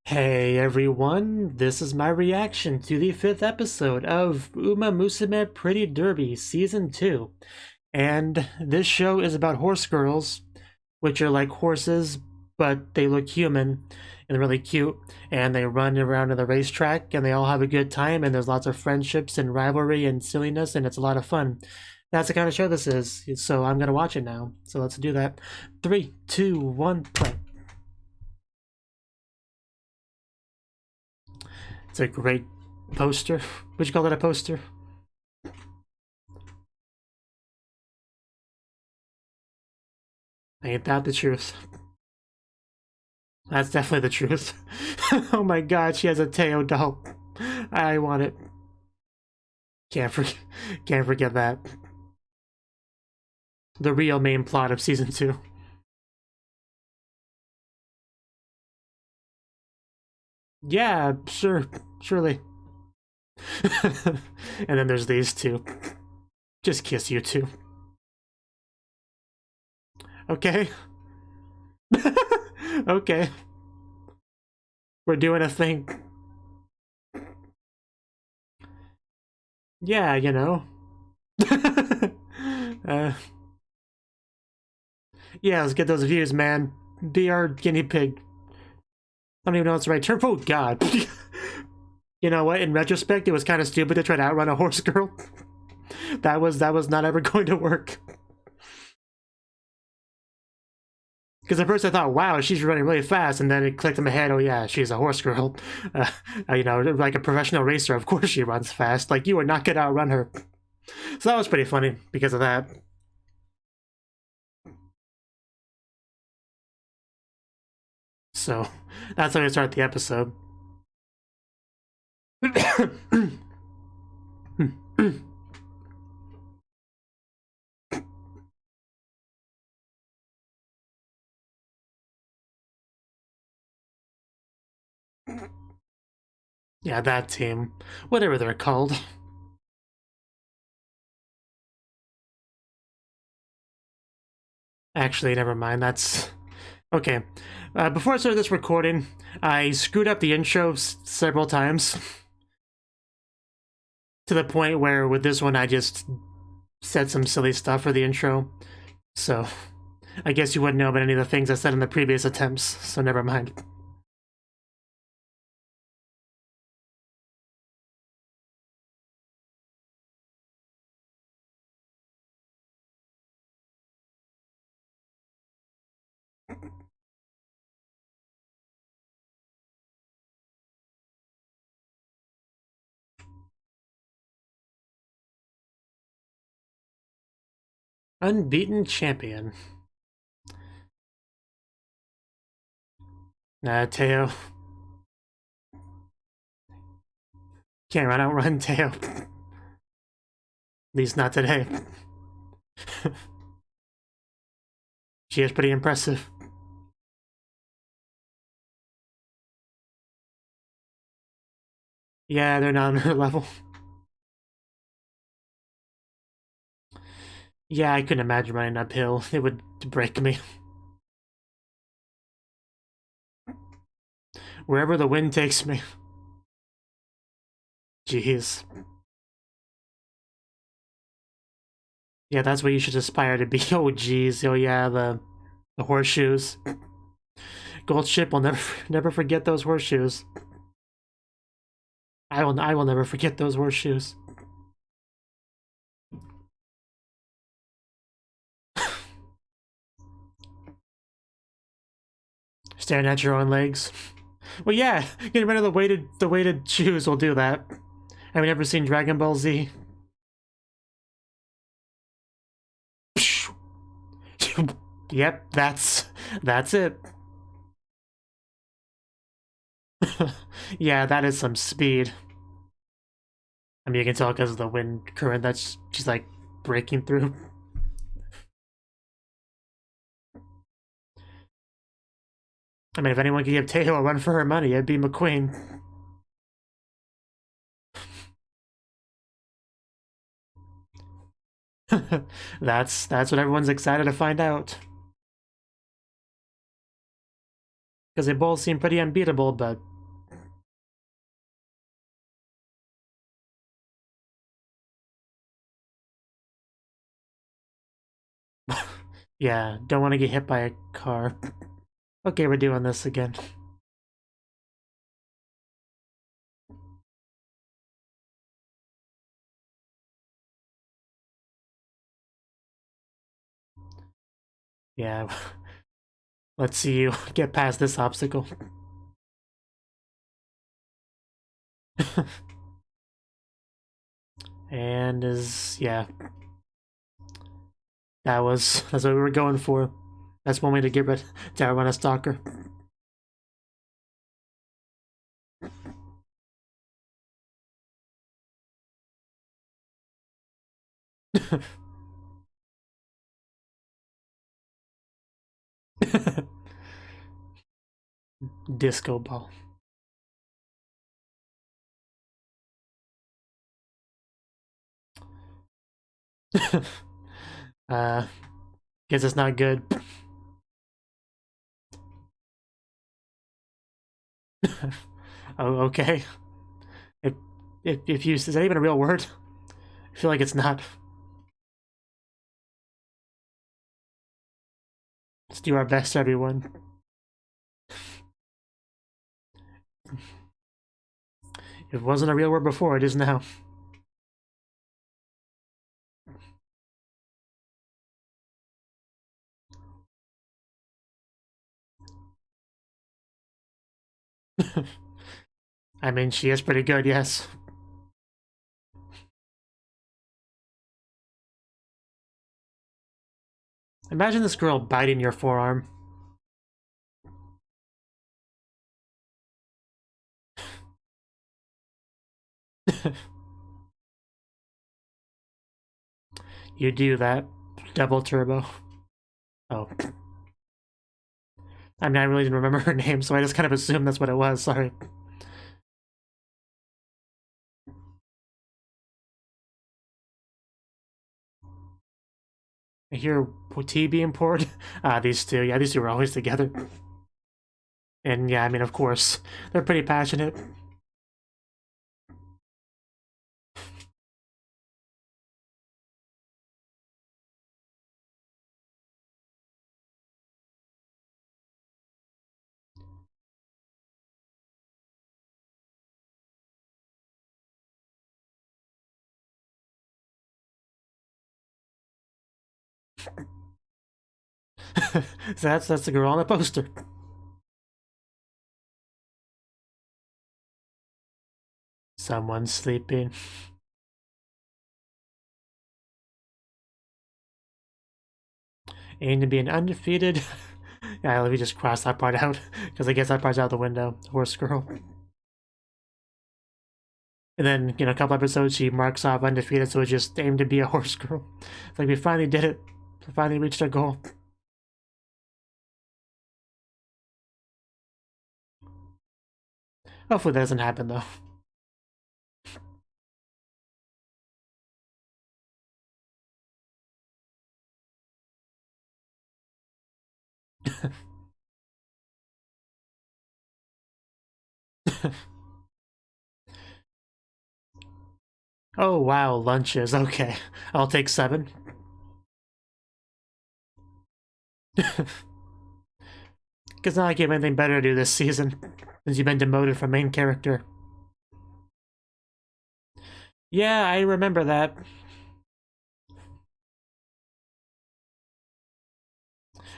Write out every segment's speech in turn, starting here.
Hey everyone, this is my reaction to the 5th episode of Uma Musume Pretty Derby Season 2. And this show is about horse girls, which are like horses, but they look human and they're really cute. And they run around in the racetrack and they all have a good time, and there's lots of friendships and rivalry and silliness, and it's a lot of fun. That's the kind of show this is, so I'm gonna watch it now. So let's do that. 3, 2, 1, play. It's a great poster. Would you call it a poster? Ain't that the truth? That's definitely the truth. Oh my god, she has a Teo doll. I want it. Can't forget that. The real main plot of season 2. Yeah, sure, surely. And then there's these two. Just kiss you two. Okay. Okay. We're doing a thing. Yeah, you know. Yeah, let's get those views, man. Be our guinea pig. I don't even know what's the right term. Oh, God. You know what? In retrospect, it was kind of stupid to try to outrun a horse girl. That was not ever going to work. Because at first I thought, wow, she's running really fast, and then it clicked in my head, oh yeah, she's a horse girl. You know, like a professional racer, of course she runs fast. Like, you are not going to outrun her. So that was pretty funny because of that. So, that's how we start the episode. Yeah, that team. Whatever they're called. Actually, never mind, that's... Okay. Before I started this recording, I screwed up the intro several times. To the point where with this one I just said some silly stuff for the intro. So, I guess you wouldn't know about any of the things I said in the previous attempts, so never mind. Unbeaten champion. Teo. Can't outrun Teo. At least not today. She is pretty impressive. Yeah, they're not on her level. Yeah, I couldn't imagine running uphill. It would break me. Wherever the wind takes me. Jeez. Yeah, that's what you should aspire to be. Oh, jeez. Oh, yeah, the horseshoes. Gold Ship will never forget those horseshoes. I will never forget those horseshoes. Staring at your own legs. Well, yeah, getting rid of the weighted shoes will do that. Have you ever seen Dragon Ball Z? Yep, that's it. Yeah, that is some speed. I mean, you can tell because of the wind current that she's like breaking through. I mean, if anyone could give Teo a run for her money, it'd be McQueen. That's what everyone's excited to find out. Because they both seem pretty unbeatable, but Yeah, don't want to get hit by a car. Okay, we're doing this again. Yeah, let's see you get past this obstacle. And yeah. That's what we were going for. That's one way to get rid to outrun a stalker. Disco ball. Guess it's not good. Oh, okay. If you is that even a real word? I feel like it's not. Let's do our best, everyone. It wasn't a real word before, it is now. I mean, she is pretty good, yes. Imagine this girl biting your forearm. You do that. Double turbo. Oh. I mean, I really didn't remember her name, so I just kind of assumed that's what it was. Sorry. I hear tea being poured. These two. Yeah, these two were always together. And yeah, I mean, of course, they're pretty passionate. So that's the girl on the poster. Someone's sleeping. Aim to be an undefeated. Yeah, let me just cross that part out because I guess that part's out the window. Horse girl. And then, you know, a couple episodes she marks off undefeated, so it's just aim to be a horse girl. It's like we finally did it. We finally reached our goal. Hopefully that doesn't happen though. Oh wow, lunches. Okay, I'll take 7. Because not like you have anything better to do this season, since you've been demoted from main character. Yeah, I remember that.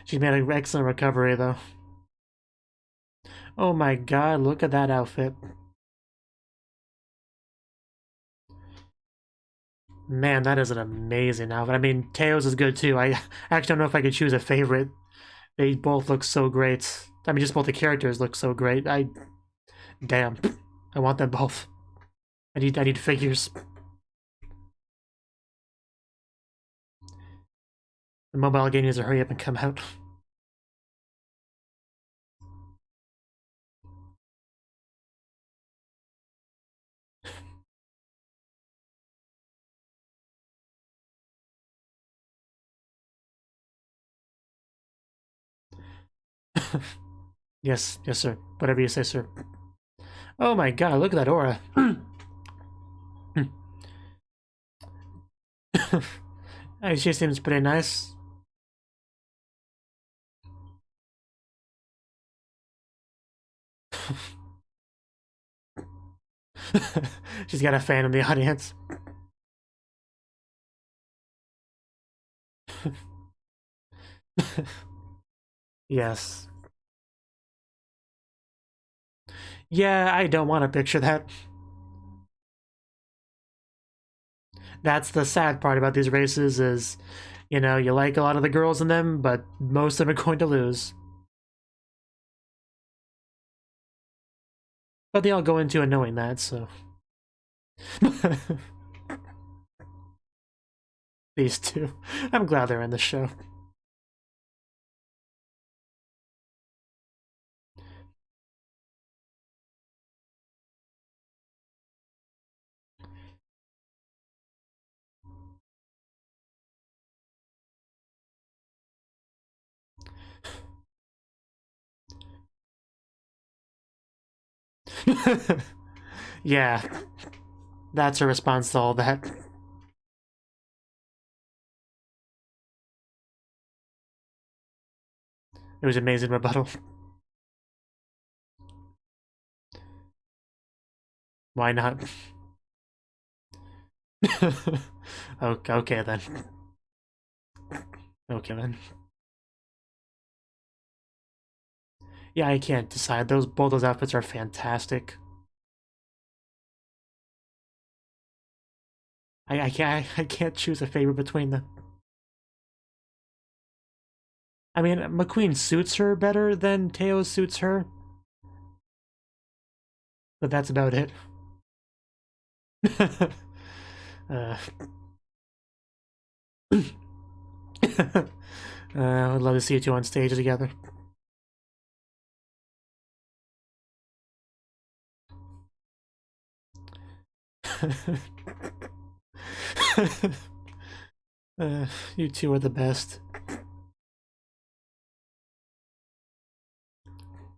She made an excellent recovery, though. Oh my god, look at that outfit. Man, that is an amazing outfit. I mean, Teo's is good too. I actually don't know if I could choose a favorite. They both look so great. I mean, just both the characters look so great. Damn. I want them both. I need figures. The mobile game needs to hurry up and come out. Yes, yes, sir. Whatever you say, sir. Oh my god, look at that aura. She seems pretty nice. She's got a fan in the audience. Yes. Yeah, I don't want to picture that. That's the sad part about these races is, you know, you like a lot of the girls in them, but most of them are going to lose. But they all go into it knowing that, so. These two. I'm glad they're in the show. Yeah. That's her response to all that. It was an amazing rebuttal. Why not? Okay then. Okay then. Yeah, I can't decide. Both those outfits are fantastic. I can't choose a favorite between them. I mean, McQueen suits her better than Teo suits her, but that's about it. I'd love to see you two on stage together. You two are the best.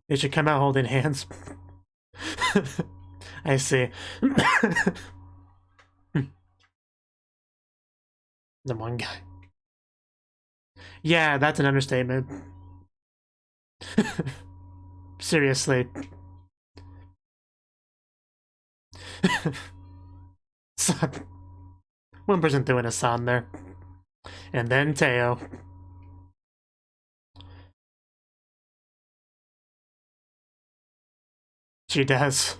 They should come out holding hands. I see. The one guy. Yeah, that's an understatement. Seriously. Son. One person doing a son there. And then Teo. She does.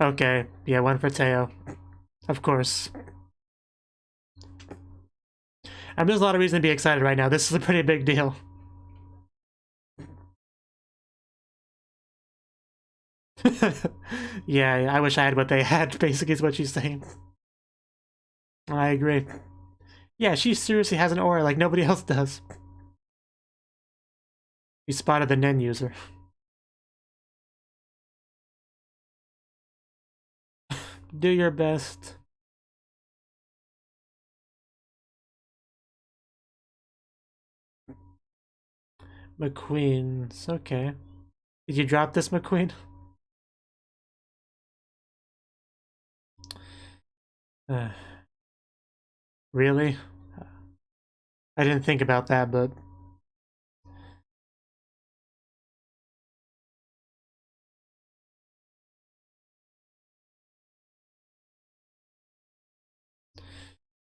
Okay, yeah, one for Teo. Of course. There's a lot of reason to be excited right now. This is a pretty big deal. Yeah, I wish I had what they had, basically is what she's saying. I agree. Yeah, she seriously has an aura like nobody else does. You spotted the Nen user. Do your best. McQueen's okay. Did you drop this, McQueen? Really? I didn't think about that, but...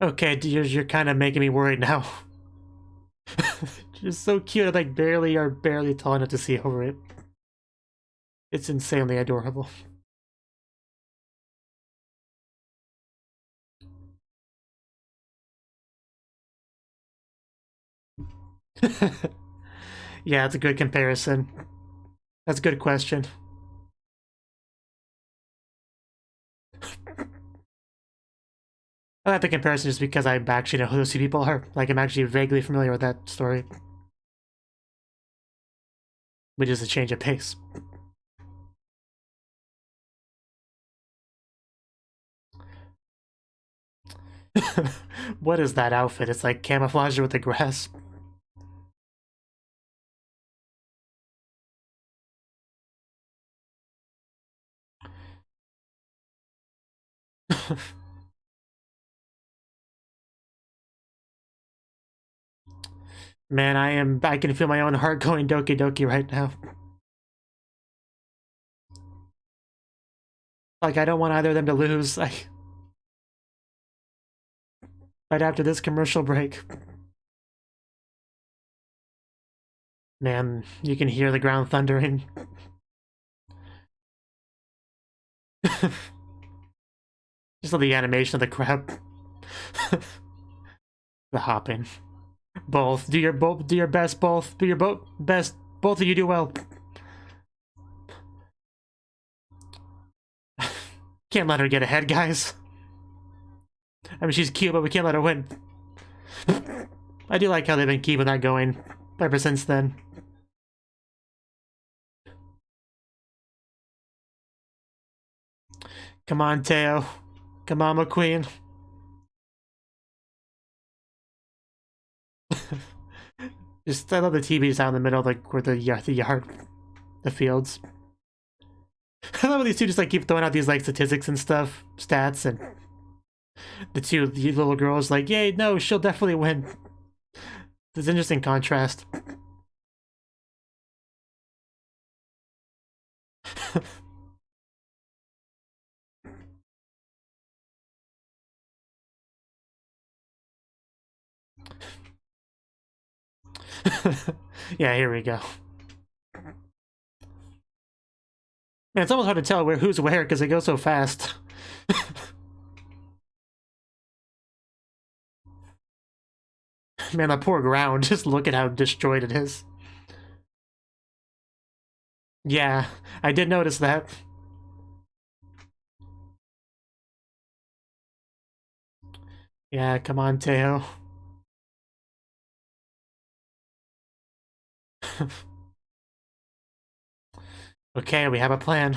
Okay, you're kind of making me worried now. You're so cute, I like barely tall enough to see over it. It's insanely adorable. Yeah, it's a good comparison. That's a good question. I like the comparison just because I actually know who those two people are. Like, I'm actually vaguely familiar with that story. Which is a change of pace. What is that outfit? It's like camouflage with the grass. Man, I can feel my own heart going doki doki right now. Like, I don't want either of them to lose. Right after this commercial break. Man, you can hear the ground thundering. Just the animation of the crab. The hopping. Both. Do your best, both. Do your best. Both of you do well. Can't let her get ahead, guys. I mean, she's cute, but we can't let her win. I do like how they've been keeping that going ever since then. Come on, Teo. Come on, McQueen. Just, I love the TVs out in the middle, like where the yard, the fields. I love how these two just like keep throwing out these like statistics and stuff, stats, and the little girls like, yay, no, she'll definitely win. There's an interesting contrast. Yeah, here we go. Man, it's almost hard to tell who's where because they go so fast. Man, that poor ground. Just look at how destroyed it is. Yeah, I did notice that. Yeah, come on, Teo. Okay, we have a plan.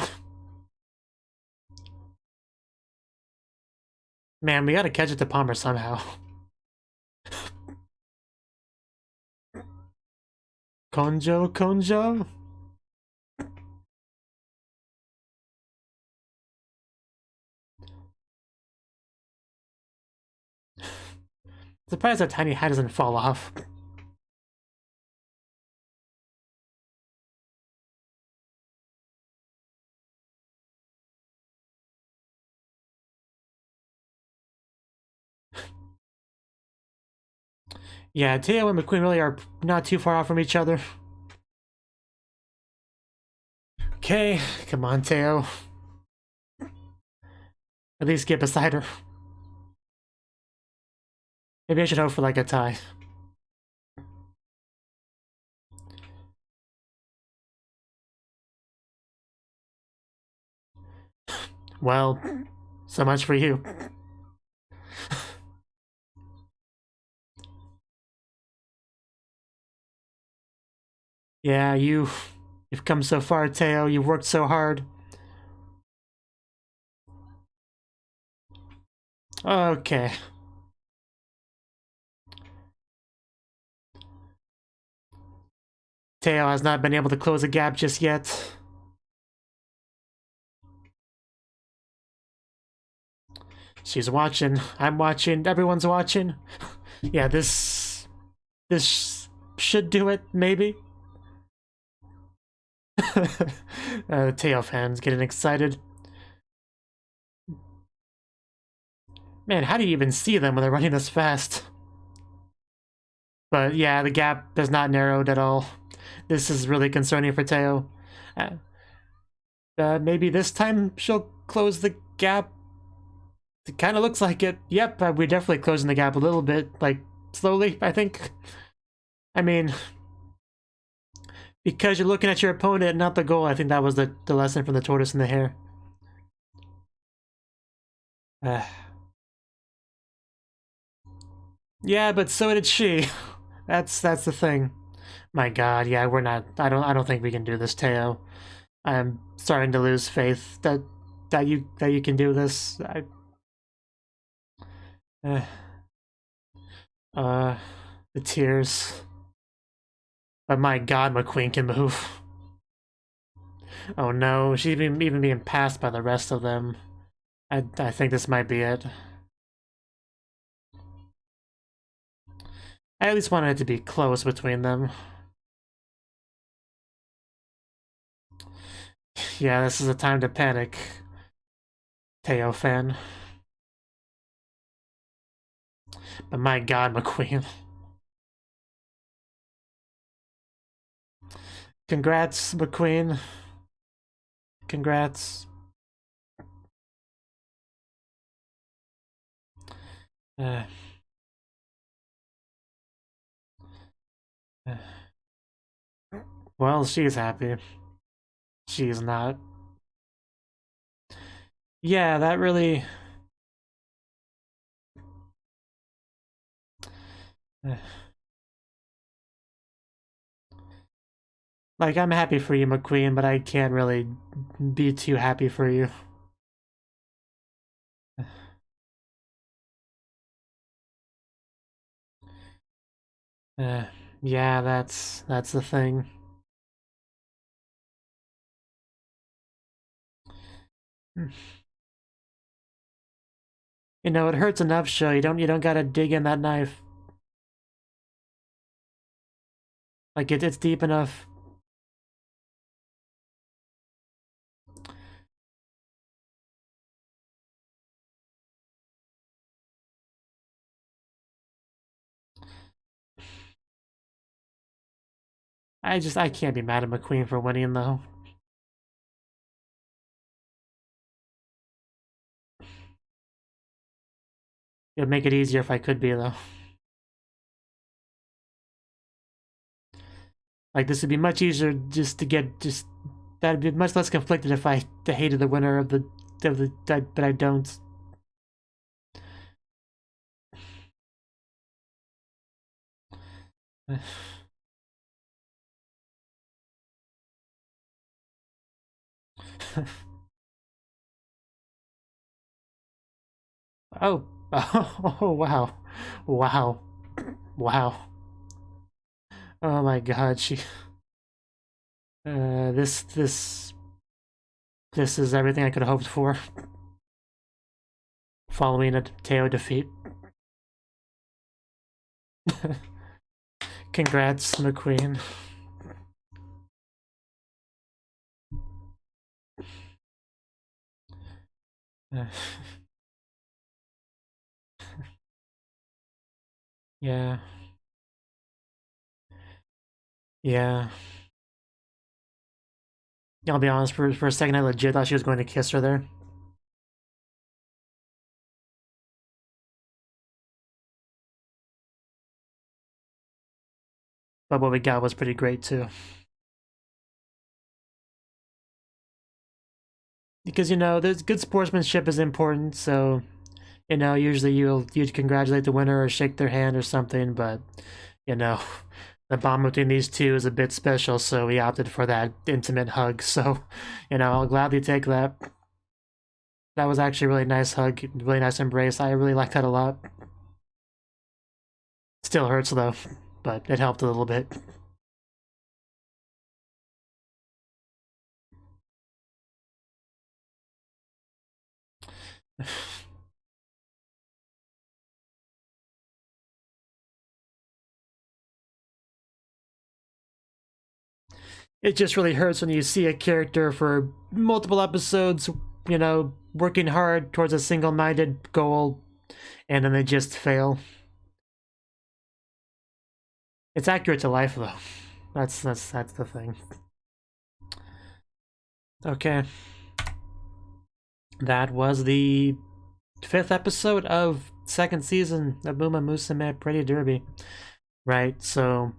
Man, we gotta catch it to Palmer somehow. Konjo? Surprised that tiny hat doesn't fall off. Yeah, Teo and McQueen really are not too far off from each other. Okay, come on, Teo. At least get beside her. Maybe I should hope for like a tie. Well, so much for you. Yeah, you've come so far, Teo. You've worked so hard. Okay. Teo has not been able to close the gap just yet. She's watching. I'm watching. Everyone's watching. Yeah, this should do it, maybe. The Teo fans getting excited. Man, how do you even see them when they're running this fast? But yeah, the gap is not narrowed at all. This is really concerning for Teo. Maybe this time she'll close the gap. It kind of looks like it. Yep, we're definitely closing the gap a little bit, like, slowly, I think. I mean, because you're looking at your opponent, not the goal. I think that was the lesson from the tortoise and the hare. Yeah, but so did she. That's the thing. My God, yeah, we're not. I don't think we can do this, Teo. I'm starting to lose faith that you can do this. The tears. But my God, McQueen can move. Oh no, she's even being passed by the rest of them. I think this might be it. I at least wanted it to be close between them. Yeah, this is a time to panic, Teo fan. But my god, McQueen. Congrats, McQueen. Congrats. Well, she's happy. She's not. Yeah, that really... Like, I'm happy for you, McQueen, but I can't really be too happy for you. Yeah, that's the thing. You know, it hurts enough, Sho. You don't gotta dig in that knife. Like, it's deep enough. I can't be mad at McQueen for winning, though. It would make it easier if I could be, though. Like, this would be much easier just to get, that'd be much less conflicted if I hated the winner of the but I don't. Oh, oh, wow. Wow. Wow. Oh my god, this is everything I could have hoped for. Following a Teo defeat. Congrats, McQueen. Yeah. Yeah. I'll be honest, for a second I legit thought she was going to kiss her there. But what we got was pretty great too. Because, you know, there's good sportsmanship is important, so, you know, usually you'd congratulate the winner or shake their hand or something, but, you know, the bond between these two is a bit special, so we opted for that intimate hug, so, you know, I'll gladly take that. That was actually a really nice hug, really nice embrace. I really liked that a lot. Still hurts though, but it helped a little bit. It just really hurts when you see a character for multiple episodes, you know, working hard towards a single-minded goal, and then they just fail. It's accurate to life, though. That's the thing. Okay. That was the 5th episode of 2nd season of Uma Musume Pretty Derby. Right, so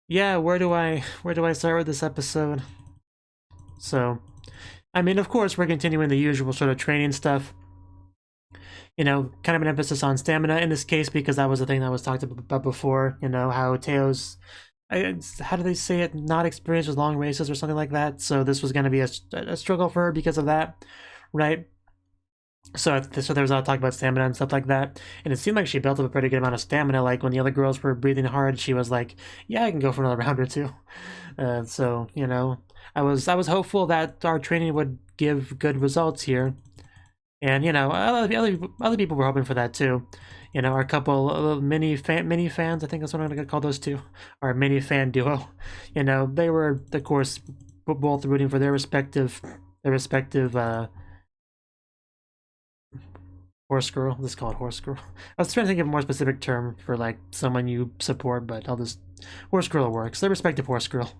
yeah, where do I start with this episode? So, I mean, of course, we're continuing the usual sort of training stuff. You know, kind of an emphasis on stamina in this case because that was the thing that was talked about before. You know, how Teo's, how do they say it, not experienced with long races or something like that. So this was going to be a struggle for her because of that, right? So there was a lot of talk about stamina and stuff like that, and it seemed like she built up a pretty good amount of stamina. Like when the other girls were breathing hard, she was like, "Yeah, I can go for another round or two." So you know, I was hopeful that our training would give good results here, And you know, other people were hoping for that too. You know, our couple mini fans, I think that's what I'm gonna call those two, our mini fan duo. You know, they were of course both rooting for their respective horse girl. Let's call it horse girl. I was trying to think of a more specific term for like someone you support, but I'll just horse girl works. Their respective horse girl.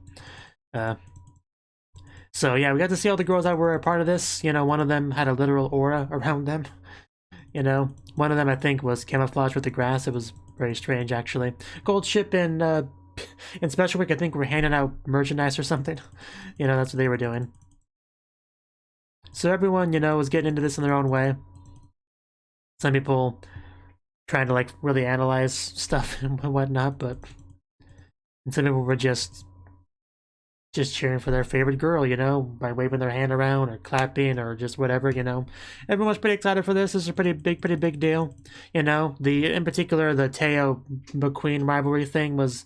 So yeah, we got to see all the girls that were a part of this. You know, one of them had a literal aura around them. You know, one of them I think was camouflaged with the grass. It was very strange actually. Gold Ship and in Special Week I think we're handing out merchandise or something. You know, that's what they were doing. So everyone, you know, was getting into this in their own way. Some people trying to like really analyze stuff and whatnot, but some people were just cheering for their favorite girl, you know, by waving their hand around or clapping or just whatever, you know. Everyone's pretty excited for this. This is a pretty big deal, you know. In particular, the Teo McQueen rivalry thing was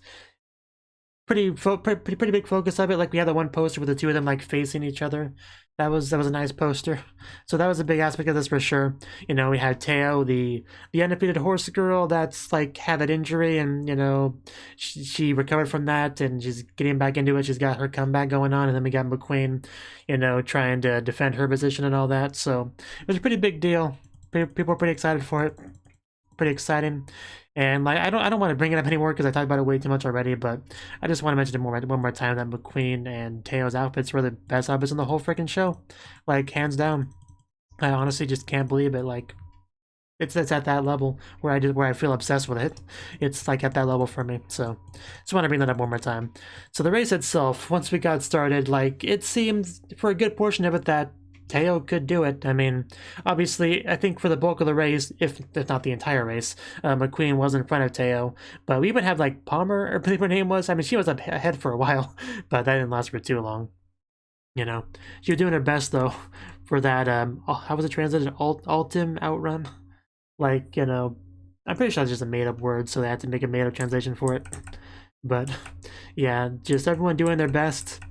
pretty big focus of it. Like we had the one poster with the two of them like facing each other. That was a nice poster. So that was a big aspect of this for sure. You know, we had Teo, the undefeated horse girl that's like had that injury, and you know she recovered from that and she's getting back into it. She's got her comeback going on, and then we got McQueen, you know, trying to defend her position and all that. So it was a pretty big deal. People were pretty excited for it. Pretty exciting. And like I don't want to bring it up anymore because I talked about it way too much already, but I just want to mention it one more time that McQueen and Teo's outfits were the best outfits in the whole freaking show. Like hands down. I honestly just can't believe it. Like it's at that level where I feel obsessed with it. It's like at that level for me. So just want to bring that up one more time. So the race itself, once we got started, like it seemed for a good portion of it that Teo could do it. I mean, obviously, I think for the bulk of the race, if not the entire race, McQueen was in front of Teo. But we even had like Palmer, or whatever her name was. I mean, she was up ahead for a while, but that didn't last for too long. You know, she was doing her best though for that. How was it translated? Ultim outrun. Like, you know, I'm pretty sure it's just a made-up word, so they had to make a made-up translation for it. But yeah, just everyone doing their best.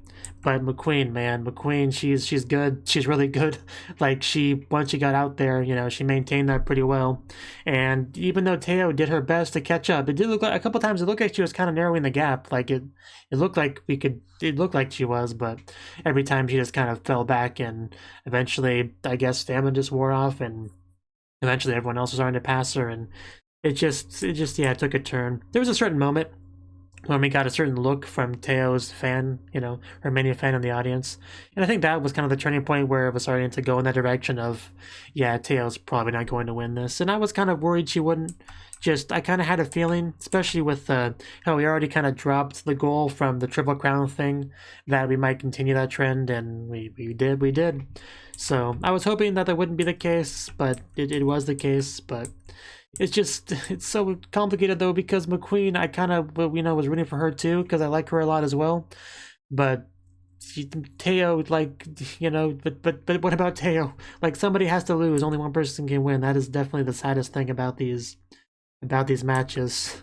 But McQueen, man, McQueen, she's good. She's really good. Like once she got out there, you know, she maintained that pretty well. And even though Teo did her best to catch up, it did look like a couple times it looked like she was kind of narrowing the gap. Like it looked like it looked like she was, but every time she just kind of fell back, and eventually, I guess stamina just wore off, and eventually everyone else was starting to pass her, and it just yeah, it took a turn. There was a certain moment when we got a certain look from Teo's fan, you know, her mania fan in the audience. And I think that was kind of the turning point where it was starting to go in that direction of, yeah, Teo's probably not going to win this. And I was kind of worried she wouldn't. I kind of had a feeling, especially with how we already kind of dropped the goal from the Triple Crown thing, that we might continue that trend, and we did. So I was hoping that wouldn't be the case, but it was the case, but it's so complicated though, because McQueen, I kind of, you know, was rooting for her too because I like her a lot as well, but Teo, like, you know, but what about Teo? Like, somebody has to lose, only one person can win. That is definitely the saddest thing about these matches.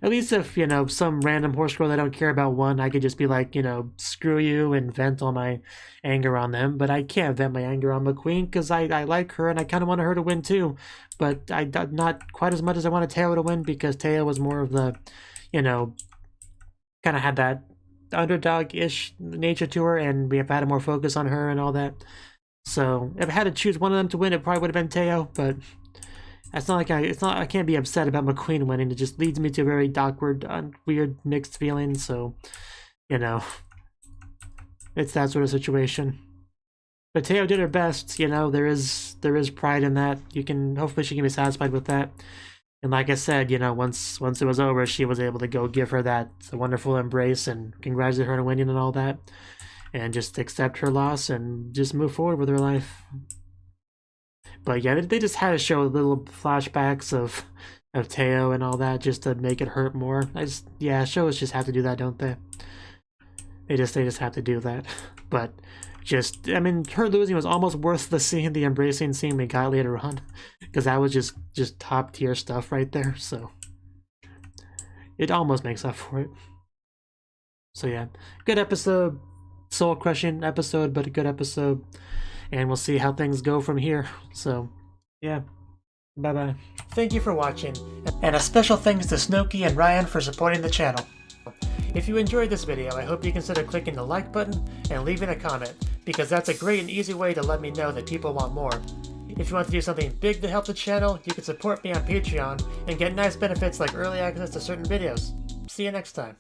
At least if, you know, some random horse girl that I don't care about won, I could just be like, you know, screw you and vent all my anger on them. But I can't vent my anger on McQueen because I like her and I kind of want her to win too. But not quite as much as I wanted Teo to win, because Teo was more of the, you know, kind of had that underdog-ish nature to her, and we have had more focus on her and all that. So if I had to choose one of them to win, it probably would have been Teo, but it's not like I can't be upset about McQueen winning. It just leads me to a very awkward, weird, mixed feelings. So, you know, it's that sort of situation. But Teo did her best. You know, there is pride in that. Hopefully she can be satisfied with that. And like I said, you know, once it was over, she was able to go give her that wonderful embrace and congratulate her on winning and all that, and just accept her loss and just move forward with her life. But yeah, they just had to show little flashbacks of Teo and all that just to make it hurt more. Shows just have to do that, don't they? They just have to do that. But I mean, her losing was almost worth the embracing scene we got later on, because that was just top tier stuff right there. So it almost makes up for it. So yeah, good episode, soul crushing episode, but a good episode. and we'll see how things go from here. So, yeah. Bye-bye. Thank you for watching, and a special thanks to Cnouki and Ryan for supporting the channel. If you enjoyed this video, I hope you consider clicking the like button and leaving a comment, because that's a great and easy way to let me know that people want more. If you want to do something big to help the channel, you can support me on Patreon and get nice benefits like early access to certain videos. See you next time.